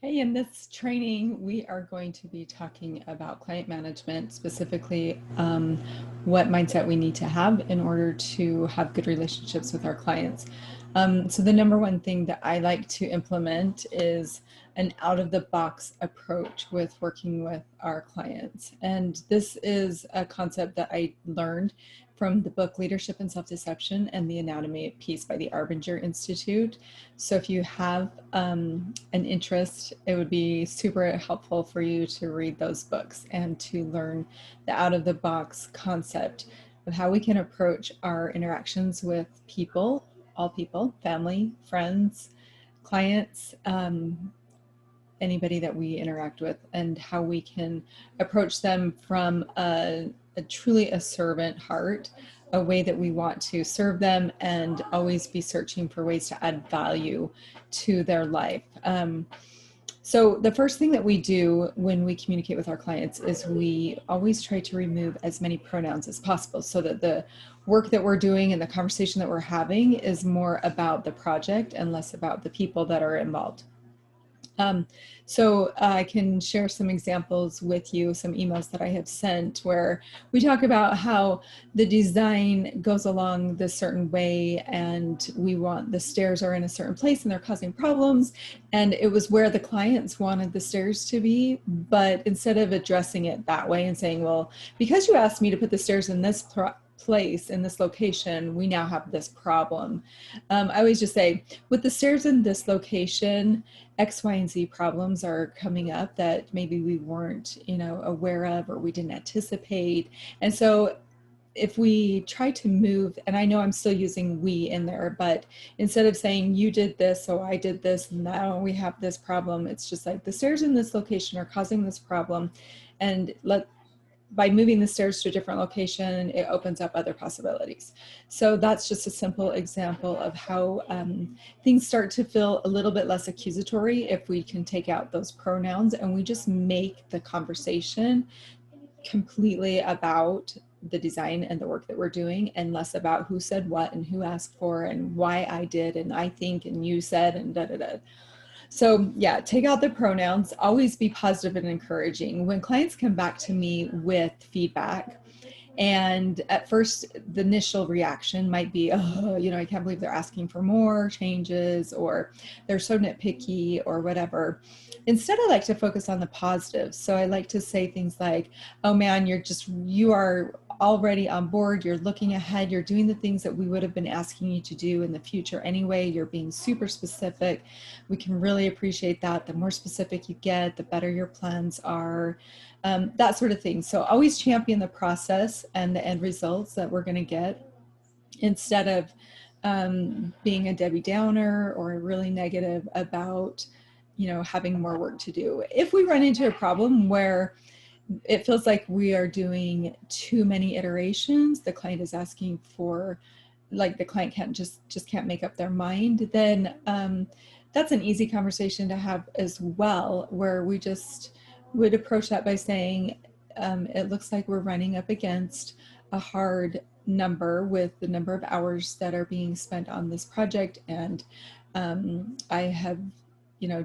Hey, in this training, we are going to be talking about client management, specifically what mindset we need to have in order to have good relationships with our clients. So the number one thing that I like to implement is an out-of-the-box approach with working with our clients. And this is a concept that I learned from the book Leadership and Self-Deception and the Anatomy of Peace by the Arbinger Institute. So if you have an interest, it would be super helpful for you to read those books and to learn the out-of-the-box concept of how we can approach our interactions with people, all people, family, friends, clients, anybody that we interact with, and how we can approach them from a truly a servant heart, a way that we want to serve them and always be searching for ways to add value to their life. So the first thing that we do when we communicate with our clients is we always try to remove as many pronouns as possible so that the work that we're doing and the conversation that we're having is more about the project and less about the people that are involved. So I can share some examples with you, some emails that I have sent where we talk about how the design goes along this certain way and we want the stairs are in a certain place and they're causing problems. And it was where the clients wanted the stairs to be, but instead of addressing it that way and saying, well, because you asked me to put the stairs in this place in this location, we now have this problem. I always just say, with the stairs in this location, X, Y, and Z problems are coming up that maybe we weren't, aware of or we didn't anticipate. And so if we try to move, and I know I'm still using we in there, but instead of saying you did this, so I did this, now we have this problem, it's just like the stairs in this location are causing this problem. And by moving the stairs to a different location, it opens up other possibilities. So that's just a simple example of how things start to feel a little bit less accusatory if we can take out those pronouns and we just make the conversation completely about the design and the work that we're doing and less about who said what and who asked for and why I did and I think and you said and da da da. So yeah, take out the pronouns, always be positive and encouraging. When clients come back to me with feedback, and at first the initial reaction might be, oh, I can't believe they're asking for more changes or they're so nitpicky or whatever. Instead, I like to focus on the positives. So I like to say things like, oh man, you are already on board, you're looking ahead, you're doing the things that we would have been asking you to do in the future anyway, you're being super specific. We can really appreciate that. The more specific you get, the better your plans are, that sort of thing. So always champion the process and the end results that we're going to get instead of being a Debbie Downer or really negative about, having more work to do. If we run into a problem where it feels like we are doing too many iterations, the client is asking for, like the client can't make up their mind, then that's an easy conversation to have as well, where we just would approach that by saying, it looks like we're running up against a hard number with the number of hours that are being spent on this project. And I have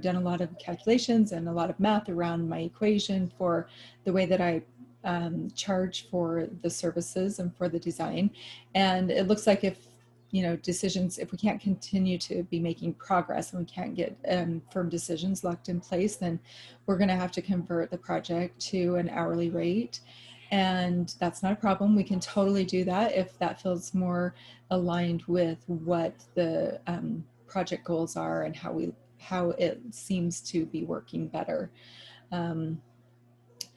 done a lot of calculations and a lot of math around my equation for the way that I charge for the services and for the design. And it looks like if we can't continue to be making progress and we can't get firm decisions locked in place, then we're going to have to convert the project to an hourly rate. And that's not a problem. We can totally do that if that feels more aligned with what the project goals are and how it seems to be working better. And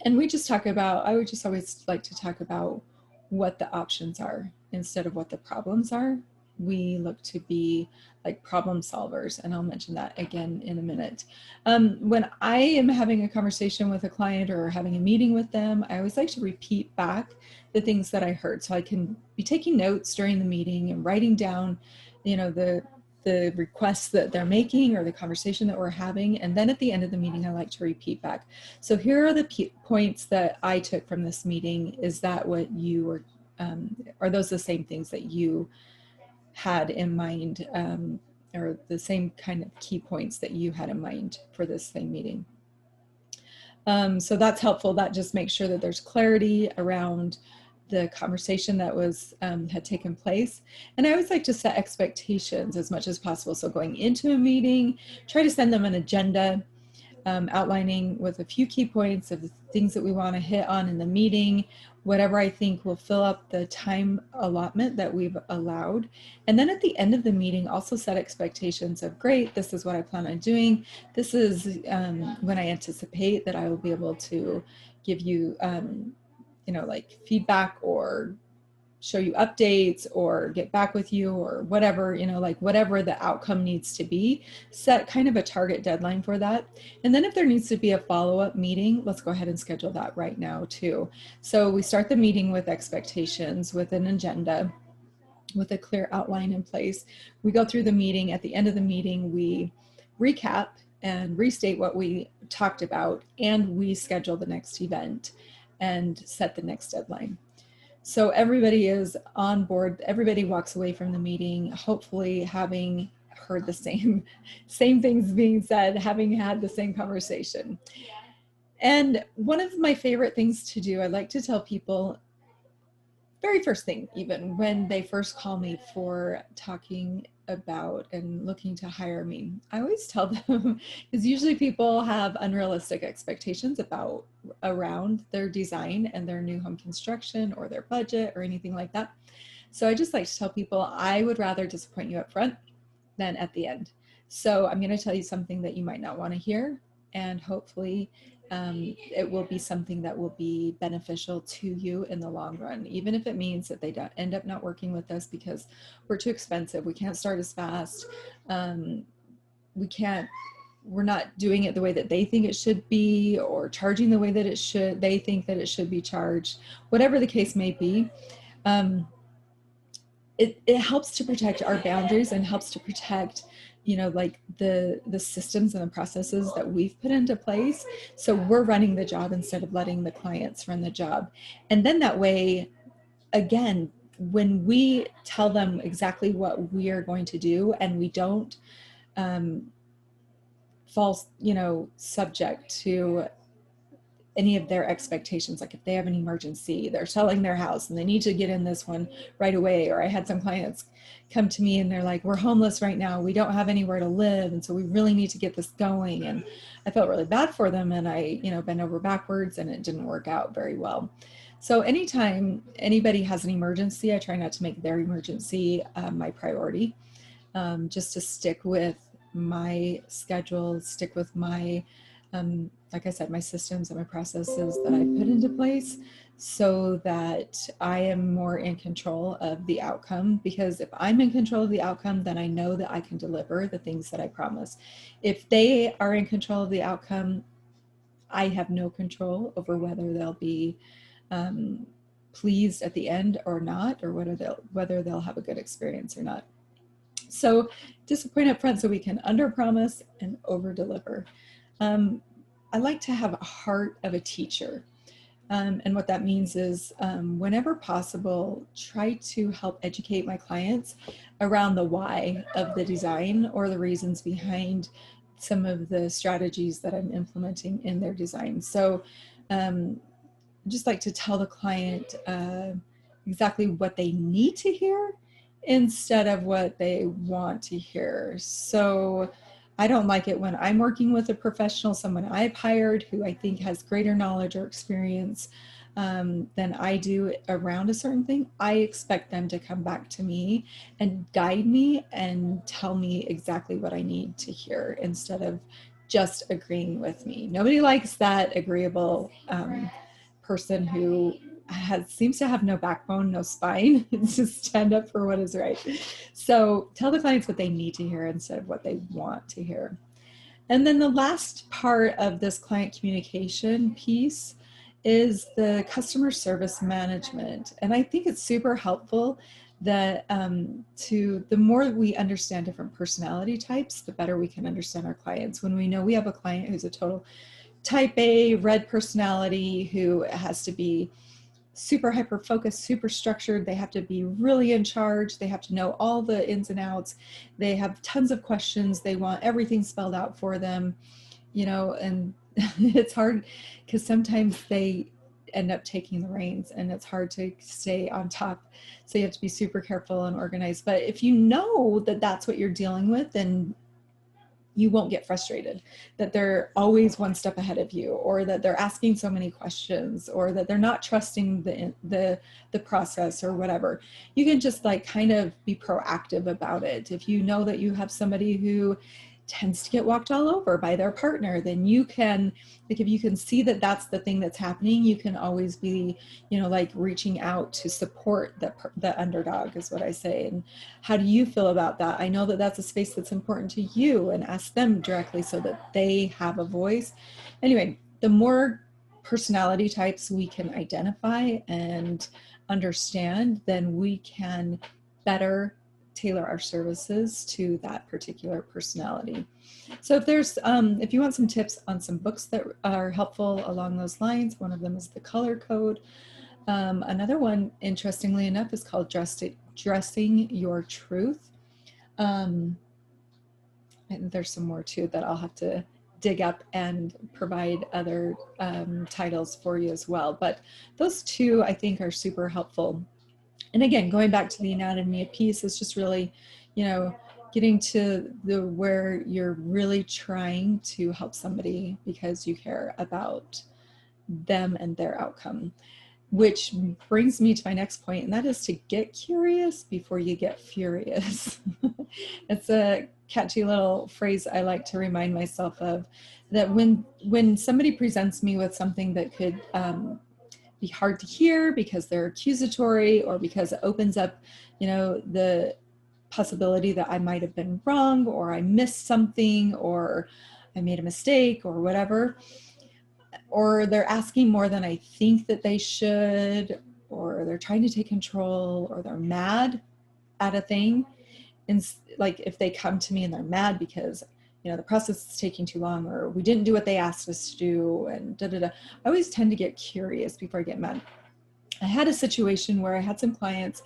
I would just always like to talk about what the options are instead of what the problems are. We look to be like problem solvers, and I'll mention that again in a minute. When I am having a conversation with a client or having a meeting with them, I always like to repeat back the things that I heard. So I can be taking notes during the meeting and writing down, the requests that they're making or the conversation that we're having. And then at the end of the meeting, I like to repeat back. So here are the points that I took from this meeting. Is that what you were, are those the same things that you had in mind or the same kind of key points that you had in mind for this same meeting. So that's helpful. That just makes sure that there's clarity around the conversation that was had taken place. And I always like to set expectations as much as possible. So going into a meeting, try to send them an agenda outlining with a few key points of the things that we want to hit on in the meeting, whatever I think will fill up the time allotment that we've allowed. And then at the end of the meeting, also set expectations of, great, this is what I plan on doing. This is when I anticipate that I will be able to give you, you know, like feedback or show you updates or get back with you or whatever, you know, like whatever the outcome needs to be, set kind of a target deadline for that. And then if there needs to be a follow-up meeting, let's go ahead and schedule that right now too. So we start the meeting with expectations, with an agenda, with a clear outline in place. We go through the meeting. At the end of the meeting, we recap and restate what we talked about, and we schedule the next event and set the next deadline. So everybody is on board. Everybody walks away from the meeting, hopefully having heard the same things being said, having had the same conversation. And one of my favorite things to do, I like to tell people, very first thing, even when they first call me for talking about and looking to hire me, I always tell them, because usually people have unrealistic expectations about around their design and their new home construction or their budget or anything like that. So I just like to tell people, I would rather disappoint you up front than at the end. So I'm going to tell you something that you might not want to hear, and hopefully it will be something that will be beneficial to you in the long run, even if it means that they don't end up not working with us because we're too expensive. We can't start as fast. We're not doing it the way that they think it should be, or charging the way that they think that it should be charged, whatever the case may be. It helps to protect our boundaries and helps to protect, you know, like the systems and the processes that we've put into place. So we're running the job instead of letting the clients run the job. And then that way, again, when we tell them exactly what we are going to do and we don't fall, you know, subject to any of their expectations, like if they have an emergency, they're selling their house and they need to get in this one right away. Or I had some clients come to me and they're like, we're homeless right now, we don't have anywhere to live, and so we really need to get this going. And I felt really bad for them, and I, you know, bent over backwards, and it didn't work out very well. So anytime anybody has an emergency, I try not to make their emergency my priority, just to stick with my schedule, stick with my like I said, my systems and my processes that I put into place, so that I am more in control of the outcome. Because if I'm in control of the outcome, then I know that I can deliver the things that I promise. If they are in control of the outcome, I have no control over whether they'll be pleased at the end or not, or whether they'll have a good experience or not. So disappoint up front so we can under promise and over deliver. I like to have a heart of a teacher. And what that means is whenever possible, try to help educate my clients around the why of the design or the reasons behind some of the strategies that I'm implementing in their design. So I just like to tell the client exactly what they need to hear instead of what they want to hear. So I don't like it when I'm working with a professional, someone I've hired who I think has greater knowledge or experience than I do around a certain thing. I expect them to come back to me and guide me and tell me exactly what I need to hear instead of just agreeing with me. Nobody likes that agreeable person who seems to have no backbone, no spine, to stand up for what is right. So tell the clients what they need to hear instead of what they want to hear. And then the last part of this client communication piece is the customer service management. And I think it's super helpful that the more we understand different personality types, the better we can understand our clients. When we know we have a client who's a total type A red personality, who has to be super hyper focused, super structured. They have to be really in charge. They have to know all the ins and outs. They have tons of questions. They want everything spelled out for them, you know, and it's hard because sometimes they end up taking the reins and it's hard to stay on top. So you have to be super careful and organized. But if you know that that's what you're dealing with, then you won't get frustrated that they're always one step ahead of you, or that they're asking so many questions, or that they're not trusting the process or whatever. You can just like kind of be proactive about it. If you know that you have somebody who tends to get walked all over by their partner, then you can, like, if you can see that that's the thing that's happening, you can always be, you know, like reaching out to support the underdog is what I say. And how do you feel about that? I know that that's a space that's important to you, and ask them directly so that they have a voice. Anyway, the more personality types we can identify and understand, then we can better tailor our services to that particular personality. So if you want some tips on some books that are helpful along those lines, one of them is The Color Code. Another one, interestingly enough, is called Dressing Your Truth. And there's some more too that I'll have to dig up and provide other titles for you as well. But those two I think are super helpful. And again, going back to the anatomy of peace is just really, you know, getting to the where you're really trying to help somebody because you care about them and their outcome. Which brings me to my next point, and that is to get curious before you get furious. It's a catchy little phrase I like to remind myself of, that when somebody presents me with something that could be hard to hear because they're accusatory, or because it opens up, you know, the possibility that I might have been wrong, or I missed something, or I made a mistake, or whatever, or they're asking more than I think that they should, or they're trying to take control, or they're mad at a thing. And like if they come to me and they're mad because, you know, the process is taking too long, or we didn't do what they asked us to do, and da da da, I always tend to get curious before I get mad. I had a situation where I had some clients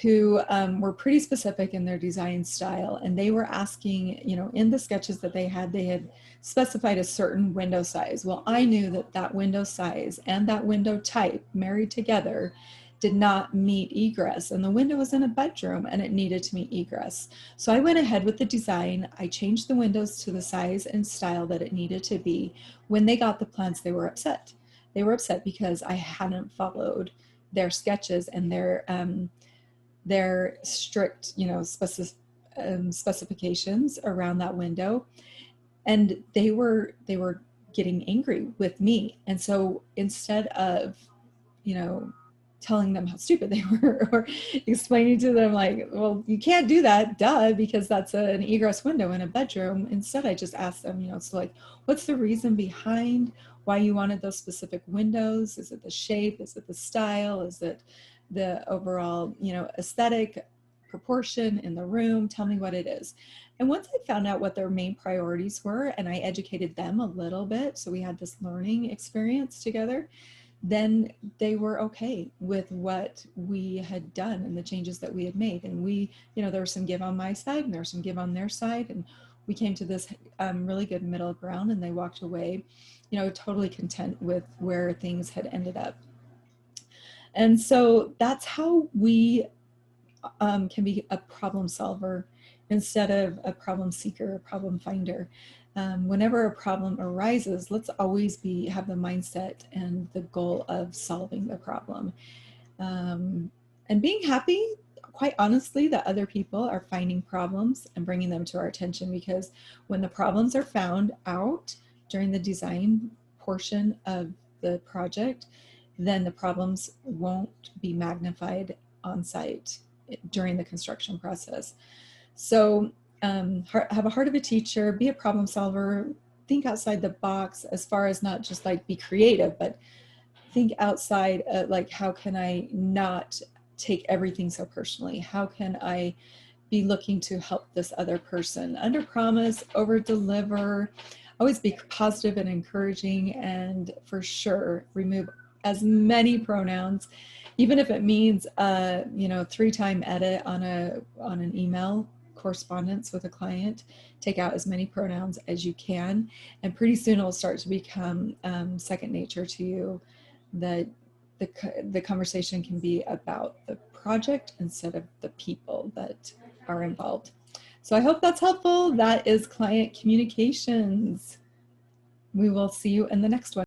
who were pretty specific in their design style, and they were asking, you know, in the sketches that they had specified a certain window size. Well, I knew that that window size and that window type married together did not meet egress, and the window was in a bedroom and it needed to meet egress. So I went ahead with the design. I changed the windows to the size and style that it needed to be. When they got the plans, they were upset. They were upset because I hadn't followed their sketches and their strict, you know, specifications around that window. And they were getting angry with me. And so instead of, you know, telling them how stupid they were, or explaining to them like, well, you can't do that, duh, because that's an egress window in a bedroom. Instead, I just asked them, you know, so like, what's the reason behind why you wanted those specific windows? Is it the shape? Is it the style? Is it the overall, you know, aesthetic proportion in the room? Tell me what it is. And once I found out what their main priorities were, and I educated them a little bit, so we had this learning experience together, then they were okay with what we had done and the changes that we had made. And we, you know, there was some give on my side and there was some give on their side. And we came to this really good middle ground, and they walked away, you know, totally content with where things had ended up. And so that's how we can be a problem solver instead of a problem seeker, a problem finder. Whenever a problem arises, let's always have the mindset and the goal of solving the problem. And being happy, quite honestly, that other people are finding problems and bringing them to our attention, because when the problems are found out during the design portion of the project, then the problems won't be magnified on site during the construction process. So have a heart of a teacher, be a problem solver, think outside the box as far as not just like be creative, but think outside, like, how can I not take everything so personally? How can I be looking to help this other person? Under promise, over deliver, always be positive and encouraging, and for sure remove as many pronouns, even if it means a 3-time edit on an email correspondence with a client. Take out as many pronouns as you can, and pretty soon it'll start to become second nature to you, that the conversation can be about the project instead of the people that are involved. So I hope that's helpful. That is client communications. We will see you in the next one.